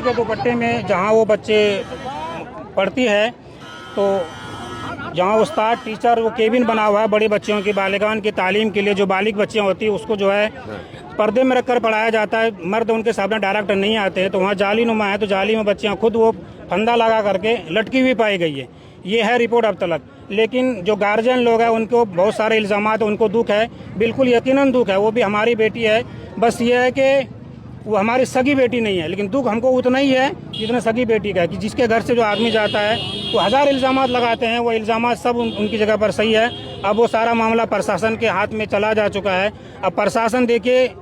के दुपट्टे में जहाँ वो बच्चे पढ़ती है, तो जहाँ उस्ताद टीचर वो केबिन बना हुआ है बड़े बच्चों की बालिगान की तालीम के लिए, जो बालिग बच्चियाँ होती है उसको जो है पर्दे में रखकर पढ़ाया जाता है। मर्द उनके सामने डायरेक्ट नहीं आते हैं, तो वहाँ जाली नुमा है, तो जाली में बच्चियाँ खुद वो फंदा लगा करके लटकी हुई पाई गई है। ये है रिपोर्ट अब तक। लेकिन जो गार्जियन लोग हैं उनको बहुत सारे इल्ज़ामात, उनको दुख है, बिल्कुल यकीनन दुख है। वो भी हमारी बेटी है, बस ये है कि वो हमारी सगी बेटी नहीं है, लेकिन दुख हमको उतना ही है जितना सगी बेटी का है कि जिसके घर से जो आदमी जाता है वो हज़ार इल्ज़ामात लगाते हैं, वो इल्ज़ामात सब उनकी जगह पर सही है। अब वो सारा मामला प्रशासन के हाथ में चला जा चुका है। अब प्रशासन देखिए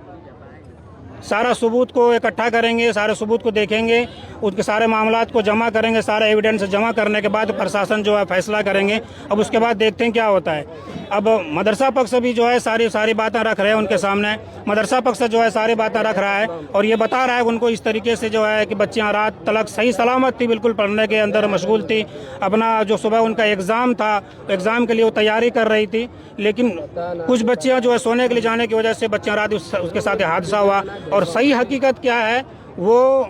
सारा सबूत को इकट्ठा करेंगे, सारे सबूत को देखेंगे, उसके सारे मामलात को जमा करेंगे, सारे एविडेंस जमा करने के बाद प्रशासन जो है फैसला करेंगे। अब उसके बाद देखते हैं क्या होता है। अब मदरसा पक्ष भी जो है सारी बातें रख रहे हैं उनके सामने। मदरसा पक्ष जो है सारी बातें रख रहा है और ये बता रहा है उनको इस तरीके से जो है कि बच्चियाँ रात तलक सही सलामत थी, बिल्कुल पढ़ने के अंदर मशगूल थी। अपना जो सुबह उनका एग्ज़ाम था, एग्ज़ाम के लिए वो तैयारी कर रही थी, लेकिन कुछ बच्चियाँ जो है सोने के लिए जाने की वजह से बच्चियाँ रात उसके साथ हादसा हुआ। और सही हकीकत क्या है, वो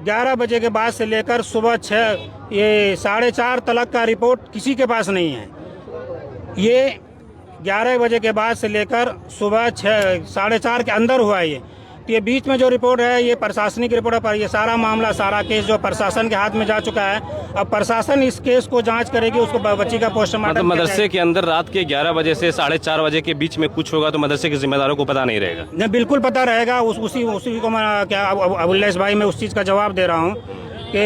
11 बजे के बाद से लेकर सुबह 4:30 तलक का रिपोर्ट किसी के पास नहीं है। ये 11 बजे के बाद से लेकर सुबह 4:30 के अंदर हुआ है। ये बीच में जो रिपोर्ट है ये प्रशासनिक रिपोर्ट है, पर ये सारा मामला, सारा केस जो प्रशासन के हाथ में जा चुका है। अब प्रशासन इस केस को जांच करेगी, उसको बच्ची का पोस्टमार्टम। मतलब मदरसे के अंदर रात के 11 बजे से 4:30 बजे के बीच में कुछ होगा तो मदरसे के जिम्मेदारों को पता नहीं रहेगा? नहीं, बिल्कुल पता रहेगा। उसी को मैं क्या अबुल्लास भाई मैं उस चीज़ का जवाब दे रहा हूँ कि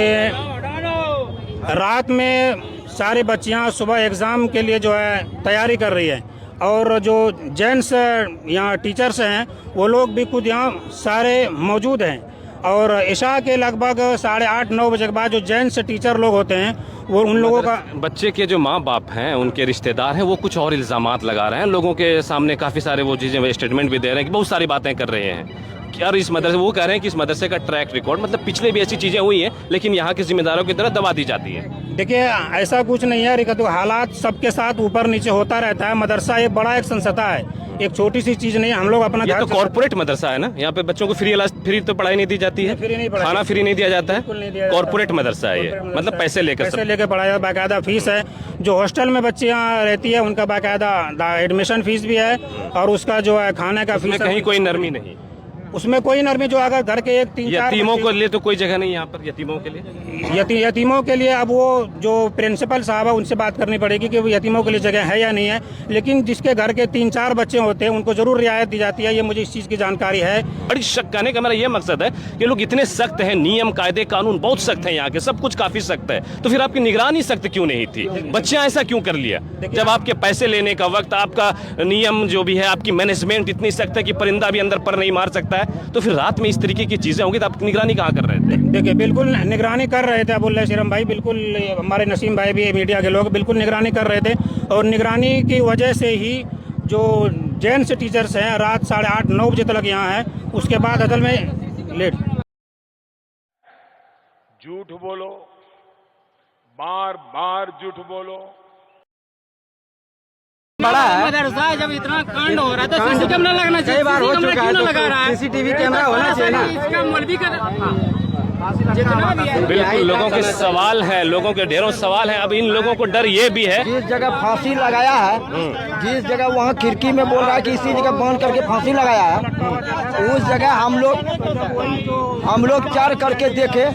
रात में सारी बच्चियाँ सुबह एग्ज़ाम के लिए जो है तैयारी कर रही है, और जो जेंट्स यहाँ टीचर्स हैं वो लोग भी खुद यहाँ सारे मौजूद हैं। और इशा के लगभग 8:30-9 बजे के बाद जो जेंट्स टीचर लोग होते हैं वो उन लोगों का, बच्चे के जो माँ बाप हैं उनके रिश्तेदार हैं वो कुछ और इल्ज़ामात लगा रहे हैं लोगों के सामने, काफ़ी सारे वो चीज़ें स्टेटमेंट भी दे रहे हैं कि बहुत सारी बातें कर रहे हैं। और इस मदरसे वो कह रहे हैं कि इस मदरसे का ट्रैक रिकॉर्ड, मतलब पिछले भी ऐसी चीज़ें हुई हैं लेकिन यहाँ के जिम्मेदारों की तरह दबा दी जाती है। देखिए ऐसा कुछ नहीं है रिकत, हालात सबके साथ ऊपर नीचे होता रहता है। मदरसा एक बड़ा एक संस्था है, एक छोटी सी चीज़ नहीं है। हम लोग अपना ये तो कॉर्पोरेट मदरसा है ना, यहाँ पे बच्चों को फ्री तो पढ़ाई नहीं दी जाती है, खाना फ्री नहीं दिया जाता है। कॉर्पोरेट मदरसा है ये, मतलब पैसे लेकर पढ़ाया, बाकायदा फीस है। जो हॉस्टल में बच्चियाँ रहती है उनका बाकायदा एडमिशन फीस भी है, और उसका जो है खाने का फीस, कहीं कोई नरमी नहीं, उसमें कोई नरमी। जो अगर घर के 3-4 यतीमों के लिए तो कोई जगह नहीं यहाँ पर, यतीमों के लिए यतीमों के लिए अब वो जो प्रिंसिपल साहब है उनसे बात करनी पड़ेगी कि वो यतीमों के लिए जगह है या नहीं है। लेकिन जिसके घर के 3-4 बच्चे होते हैं उनको जरूर रियायत दी जाती है, ये मुझे इस चीज़ की जानकारी है। बड़ी शक करने का मेरा ये मकसद है कि लोग इतने सख्त हैं, नियम कायदे कानून बहुत सख्त हैं यहाँ के, सब कुछ काफ़ी सख्त है, तो फिर आपकी निगरानी सख्त क्यों नहीं थी? बच्चियाँ ऐसा क्यों कर लिया? जब आपके पैसे लेने का वक्त, आपका नियम जो भी है, आपकी मैनेजमेंट इतनी सख्त है कि परिंदा भी अंदर पर नहीं मार सकता है, तो फिर रात में इस तरीके की चीजें होंगी तो आप निगरानी कहाँ कर रहे थे? देखिए बिल्कुल निगरानी कर रहे थे अबुल्ला शिरम भाई, बिल्कुल हमारे नसीम भाई भी, मीडिया के लोग बिल्कुल निगरानी कर रहे थे। और निगरानी की वजह से ही जो जेंट्स टीचर्स हैं रात 8:30-9 बजे तक यहाँ है, उसके बाद असल में लेट। झूठ बोलो, बार बार झूठ बोलो। बड़ा है मदरसा, जब इतना कांड हो रहा है तो सीसी कैमरा लगना चाहिए। कई बार हो चुका है, लगा रहा है सीसीटीवी कैमरा होना चाहिए ना। इसका मौलवी का जितना भी है, बिल्कुल लोगों के सवाल है, लोगों के ढेरों सवाल हैं। अब इन लोगों को डर ये भी है, जिस जगह फांसी लगाया है, जिस जगह वहाँ खिड़की में बोल रहा है कि इसी जगह बंद करके फांसी लगाया है, उस जगह हम लोग चार करके देखे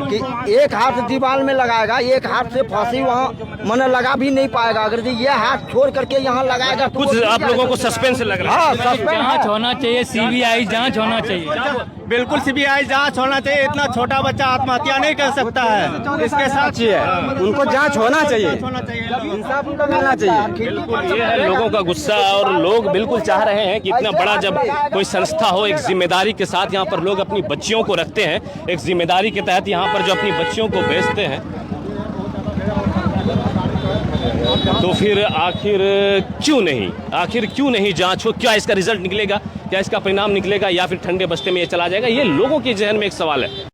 कि एक हाथ दीवार में लगाएगा, एक हाथ से फांसी वहाँ मन लगा भी नहीं पाएगा। अगर ये हाथ छोड़ करके यहाँ लगाएगा तो कुछ आप लोगों को सस्पेंस लग रहा है। सस्पेंस होना चाहिए, सीबीआई जांच होना चाहिए, बिल्कुल सीबीआई जांच होना चाहिए। इतना छोटा बच्चा आत्महत्या नहीं कर सकता है, इसके साथ ही है, उनको जांच होना चाहिए, इंसाफ उनको मिलना चाहिए। बिल्कुल ये है लोगों का गुस्सा, और लोग बिल्कुल चाह रहे हैं कि इतना बड़ा जब कोई संस्था हो, एक जिम्मेदारी के साथ यहाँ पर लोग अपनी बच्चियों को रखते हैं, एक जिम्मेदारी के तहत यहाँ पर जो अपनी बच्चियों को भेजते हैं, तो फिर आखिर क्यों नहीं जांच हो? क्या इसका रिजल्ट निकलेगा, क्या इसका परिणाम निकलेगा, या फिर ठंडे बस्ते में ये चला जाएगा? ये लोगों के जहन में एक सवाल है।